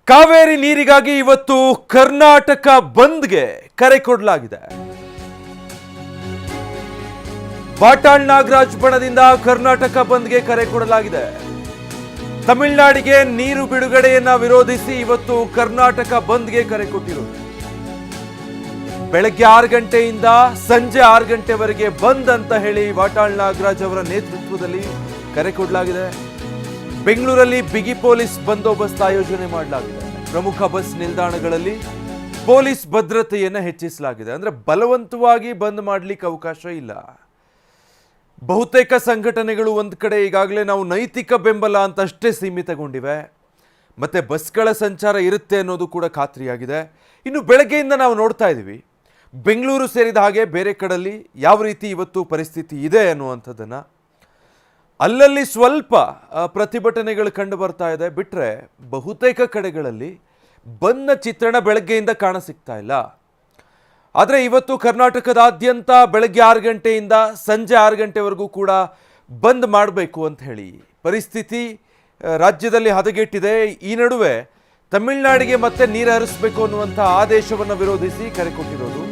ಕಾವೇರಿ ನೀರಿಗಾಗಿ ಇವತ್ತು ಕರ್ನಾಟಕ ಬಂದ್ಗೆ ಕರೆ ಕೊಡಲಾಗಿದೆ. ವಾಟಾಳ್ ನಾಗರಾಜ್ ಬಣದಿಂದ ಕರ್ನಾಟಕ ಬಂದ್ಗೆ ಕರೆ ಕೊಡಲಾಗಿದೆ. ತಮಿಳುನಾಡಿಗೆ ನೀರು ಬಿಡುಗಡೆಯನ್ನ ವಿರೋಧಿಸಿ ಇವತ್ತು ಕರ್ನಾಟಕ ಬಂದ್ಗೆ ಕರೆ ಕೊಟ್ಟಿರೋದು. ಬೆಳಗ್ಗೆ 6 ಗಂಟೆಯಿಂದ ಸಂಜೆ 6 ಗಂಟೆವರೆಗೆ ಬಂದ್ ಅಂತ ಹೇಳಿ ವಾಟಾಳ್ ನಾಗರಾಜ್ ಅವರ ನೇತೃತ್ವದಲ್ಲಿ ಕರೆ ಕೊಡಲಾಗಿದೆ. ಬೆಂಗಳೂರಲ್ಲಿ ಬಿಗಿ ಪೊಲೀಸ್ ಬಂದೋಬಸ್ತ್ ಆಯೋಜನೆ ಮಾಡಲಾಗಿದೆ. ಪ್ರಮುಖ ಬಸ್ ನಿಲ್ದಾಣಗಳಲ್ಲಿ ಪೊಲೀಸ್ ಭದ್ರತೆಯನ್ನು ಹೆಚ್ಚಿಸಲಾಗಿದೆ. ಅಂದ್ರೆ ಬಲವಂತವಾಗಿ ಬಂದ್ ಮಾಡಲಿಕ್ಕೆ ಅವಕಾಶ ಇಲ್ಲ. ಬಹುತೇಕ ಸಂಘಟನೆಗಳು ಒಂದು ಕಡೆ ಈಗಾಗಲೇ ನಾವು ನೈತಿಕ ಬೆಂಬಲ ಅಂತ ಅಷ್ಟೇ ಸೀಮಿತಗೊಂಡಿವೆ. ಮತ್ತೆ ಬಸ್ಗಳ ಸಂಚಾರ ಇರುತ್ತೆ ಅನ್ನೋದು ಕೂಡ ಖಾತ್ರಿಯಾಗಿದೆ. ಇನ್ನು ಬೆಳಗ್ಗೆಯಿಂದ ನಾವು ನೋಡ್ತಾ ಇದ್ದೀವಿ, ಬೆಂಗಳೂರು ಸೇರಿದ ಹಾಗೆ ಬೇರೆ ಕಡೆಯಲ್ಲಿ ಯಾವ ರೀತಿ ಇವತ್ತು ಪರಿಸ್ಥಿತಿ ಇದೆ ಅನ್ನುವಂಥದ್ದನ್ನು, ಅಲ್ಲಲ್ಲಿ ಸ್ವಲ್ಪ ಪ್ರತಿಭಟನೆಗಳು ಕಂಡು ಬರ್ತಾ ಇದೆ. ಬಿಟ್ಟರೆ ಬಹುತೇಕ ಕಡೆಗಳಲ್ಲಿ ಬಂದ್ನ ಚಿತ್ರಣ ಬೆಳಗ್ಗೆಯಿಂದ ಕಾಣಸಿಗ್ತಾ ಇಲ್ಲ. ಆದರೆ ಇವತ್ತು ಕರ್ನಾಟಕದಾದ್ಯಂತ ಬೆಳಗ್ಗೆ 6 ಗಂಟೆಯಿಂದ ಸಂಜೆ 6 ಗಂಟೆವರೆಗೂ ಕೂಡ ಬಂದ್ ಮಾಡಬೇಕು ಅಂತ ಹೇಳಿ ಪರಿಸ್ಥಿತಿ ರಾಜ್ಯದಲ್ಲಿ ಹದಗೆಟ್ಟಿದೆ. ಈ ನಡುವೆ ತಮಿಳುನಾಡಿಗೆ ಮತ್ತೆ ನೀರು ಹರಿಸಬೇಕು ಅನ್ನುವಂಥ ಆದೇಶವನ್ನು ವಿರೋಧಿಸಿ ಕರೆ ಕೊಟ್ಟಿರೋದು.